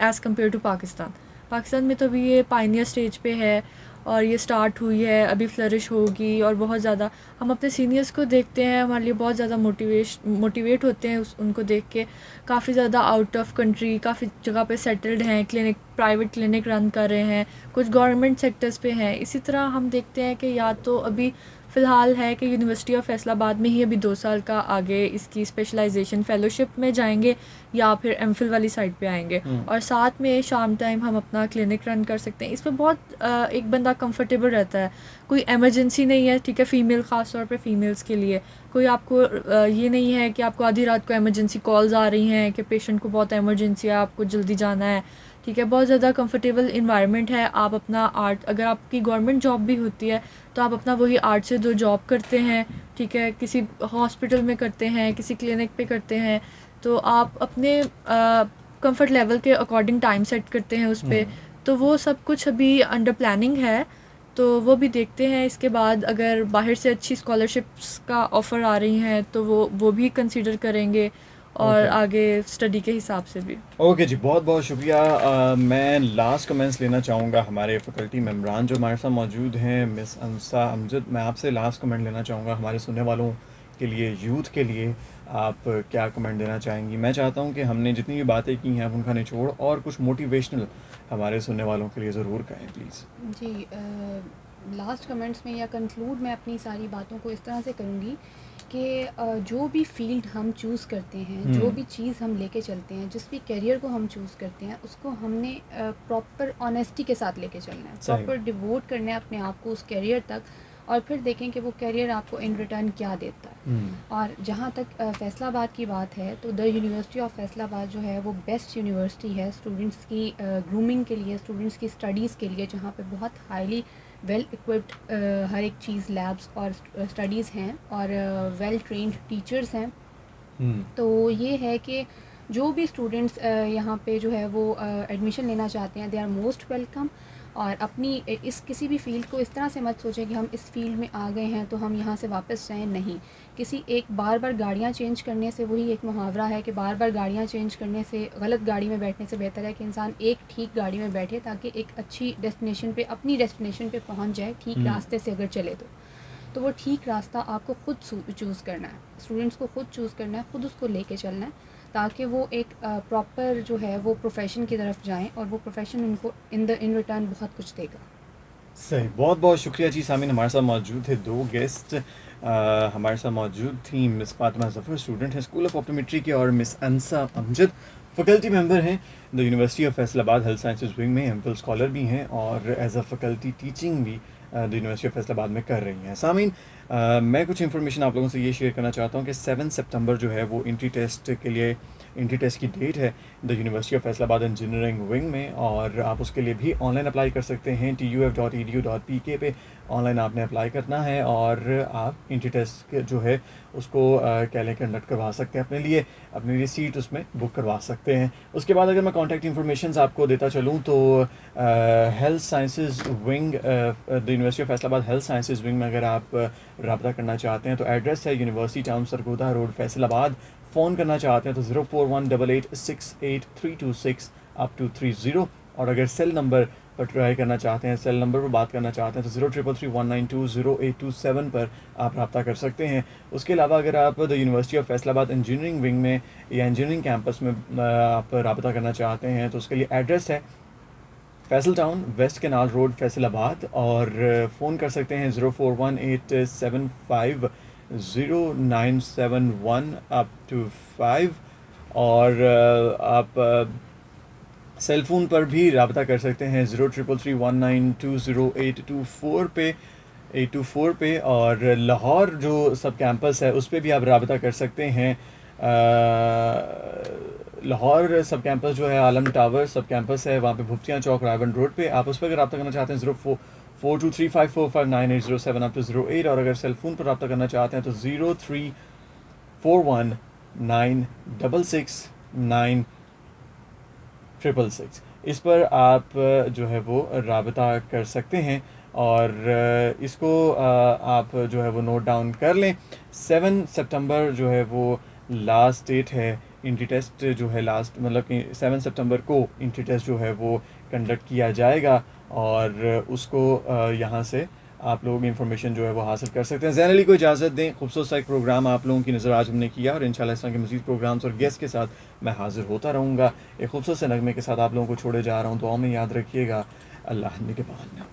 as compare to Pakistan. Pakistan में तो अभी ये पायनियर स्टेज पे है और ये स्टार्ट हुई है, अभी फ्लरिश होगी। और बहुत ज़्यादा हम अपने सीनियर्स को देखते हैं, हमारे लिए बहुत ज़्यादा मोटिवेट होते हैं उनको देख के। काफ़ी ज़्यादा आउट ऑफ कंट्री काफ़ी जगह पे सेटल्ड हैं, क्लिनिक प्राइवेट क्लिनिक रन कर रहे हैं, कुछ गवर्नमेंट सेक्टर्स पे हैं। इसी तरह हम देखते हैं कि या तो अभी फ़िलहाल है कि यूनिवर्सिटी ऑफ फैसलाबाद में ही अभी 2 साल का आगे इसकी स्पेशलाइजेशन फ़ेलोशिप में जाएंगे या फिर एमफिल वाली साइड पे आएंगे। और साथ में शाम टाइम हम अपना क्लिनिक रन कर सकते हैं। इसमें बहुत एक बंदा कंफर्टेबल रहता है, कोई एमरजेंसी नहीं है, ठीक है, फ़ीमेल ख़ास तौर पे फ़ीमेल्स के लिए कोई आपको ये नहीं है कि आपको आधी रात को एमरजेंसी कॉल्स आ रही हैं कि पेशेंट को बहुत एमरजेंसी है, आपको जल्दी जाना है, ठीक है। बहुत ज़्यादा कंफर्टेबल इन्वायरमेंट है। आप अपना आर्ट, अगर आपकी गवर्नमेंट जॉब भी होती है तो आप अपना वही 8 से 2 जॉब करते हैं, ठीक है, किसी हॉस्पिटल में करते हैं, किसी क्लिनिक पे करते हैं, तो आप अपने कंफर्ट लेवल के अकॉर्डिंग टाइम सेट करते हैं उस पर। तो वो सब कुछ अभी अंडर प्लानिंग है, तो वो भी देखते हैं। इसके बाद अगर बाहर से अच्छी स्कॉलरशिप्स का ऑफ़र आ रही हैं तो वो भी कंसीडर करेंगे और आगे स्टडी के हिसाब से भी। ओके जी, बहुत बहुत शुक्रिया। मैं लास्ट कमेंट्स लेना चाहूँगा हमारे फैकल्टी मेम्बरान जो हमारे साथ मौजूद हैं, मिस अंसा अमजद। मैं आपसे लास्ट कमेंट लेना चाहूँगा हमारे सुनने वालों के लिए, यूथ के लिए आप क्या कमेंट देना चाहेंगी? मैं चाहता हूँ कि हमने जितनी भी बातें की हैं उनका निचोड़ और कुछ मोटिवेशनल हमारे सुनने वालों के लिए ज़रूर कहें प्लीज़। जी, लास्ट कमेंट्स में या कंक्लूड मैं अपनी सारी बातों को इस तरह से करूँगी कि जो भी फील्ड हम चूज़ करते हैं, जो भी चीज़ हम लेके चलते हैं, जिस भी करियर को हम चूज़ करते हैं, उसको हमने प्रॉपर ऑनेस्टी के साथ लेके चलना है, प्रॉपर डिवोट करना है अपने आप को उस करियर तक, और फिर देखें कि वो करियर आपको इन रिटर्न क्या देता है। और जहाँ तक फैसलाबाद की बात है, तो द यूनिवर्सिटी ऑफ फैसलाबाद जो है वो बेस्ट यूनिवर्सिटी है स्टूडेंट्स की ग्रूमिंग के लिए, स्टूडेंट्स की स्टडीज़ के लिए, जहाँ पे बहुत हाईली वेल इक्विप्ड हर एक चीज़ लैब्स और स्टडीज़ हैं और वेल ट्रेंड टीचर्स हैं। तो ये है कि जो भी स्टूडेंट्स यहाँ पे जो है वो एडमिशन लेना चाहते हैं, दे आर मोस्ट वेलकम। और अपनी इस किसी भी फ़ील्ड को इस तरह से मत सोचें कि हम इस फील्ड में आ गए हैं तो हम यहाँ से वापस जाएं, नहीं। किसी एक बार बार गाड़ियाँ चेंज करने से, वही एक मुहावरा है कि बार बार गाड़ियाँ चेंज करने से, गलत गाड़ी में बैठने से बेहतर है कि इंसान एक ठीक गाड़ी में बैठे ताकि एक अच्छी डेस्टिनेशन पे, अपनी डेस्टिनेशन पे पहुँच जाए ठीक रास्ते से अगर चले तो वो ठीक रास्ता आपको खुद चूज़ करना है, स्टूडेंट्स को खुद चूज़ करना है, खुद उसको लेके चलना है, ताकि वो एक प्रॉपर जो है वो प्रोफेशन की तरफ जाएं और वो प्रोफेशन उनको इन रिटर्न बहुत कुछ देगा। सही, बहुत बहुत शुक्रिया जी। सामीन, हमारे साथ मौजूद थे 2 गेस्ट। हमारे साथ मौजूद थी मिस फातिमा ज़फ़र, स्टूडेंट हैं स्कूल ऑफ ऑप्टोमेट्री की, और मिस अंसा अमजद फैकल्टी मेंबर हैं the university of Faisalabad health sciences wing में, एमफिल स्कॉलर भी हैं और एज अ फैकल्टी टीचिंग भी द यूनिवर्सिटी ऑफ फैसलाबाद में कर रही हैं। सामीन, मैं कुछ इन्फॉर्मेशन आप लोगों से ये शेयर करना चाहता हूँ कि 7 सितंबर जो है वो एंट्री टेस्ट के लिए, एंट्री टेस्ट की डेट है the university of Faisalabad engineering wing में, और आप उसके लिए भी ऑनलाइन अप्लाई कर सकते हैं। tuf.edu.pk पे ऑनलाइन आपने अप्लाई करना है और आप एंट्री टेस्ट जो है उसको क्या लें कंडक्ट करवा सकते हैं, अपने लिए अपनी लिए सीट उसमें बुक करवा सकते हैं। उसके बाद अगर मैं कॉन्टैक्ट इन्फॉर्मेशन आपको देता चलूँ तो health sciences wing, the university of Faisalabad health sciences wing में अगर आप रब्ता करना चाहते हैं तो एड्रेस है university town Sargodha road Faisalabad. Phone करना चाहते हैं तो 0418868326 अप टू 30, और अगर सेल नंबर पर ट्राई करना चाहते हैं, सेल नंबर पर बात करना चाहते हैं तो 0333192087 पर आप रब्ता कर सकते हैं। उसके अलावा अगर आप the university of Faisalabad engineering wing में या इंजीनियरिंग कैंपस में आप रब्ता करना चाहते हैं तो उसके लिए एड्रेस है Faisal Town West Canal Road Faisalabad, और फ़ोन कर सकते हैं 0418750971 अप टू 5, और आप सेल फ़ोन पर भी रब्ता कर सकते हैं 0333192084 पे 824 पे, और लाहौर जो सब कैंपस है उस पर भी आप रब्ता कर सकते हैं। लाहौर सब कैंपस जो है आलम टावर सब कैंपस है, वहाँ पे भुप्तियाँ चौक रायबंद रोड पे, आप उस पर अगर रब्ता करना चाहते हैं 0423545980 अप टू 08, और अगर सेल फ़ोन पर रब्ता करना चाहते हैं तो 0341966966। इस पर आप जो है वो रब्ता कर सकते हैं। और इसको आप जो है वो नोट डाउन कर लें। 7 सितंबर जो है वो लास्ट डेट है इंट्री टेस्ट जो है, लास्ट मतलब कि 7 सितंबर को इंट्री टेस्ट जो है वो कंडक्ट किया जाएगा और उसको यहाँ से आप लोग इन्फॉर्मेशन जो है वो हासिल कर सकते हैं। ज़ैन अली को इजाज़त दें। खूबसूरत सा एक प्रोग्राम आप लोगों की नज़र आज हमने किया और इंशाल्लाह इस तरह के मज़ीद प्रोग्राम्स और गेस्ट के साथ मैं हाज़िर होता रहूँगा। एक खूबसूरत से नगमे के साथ आप लोगों को छोड़े जा रहा हूँ। दुआ में याद रखिएगा। अल्लाह निगहबान।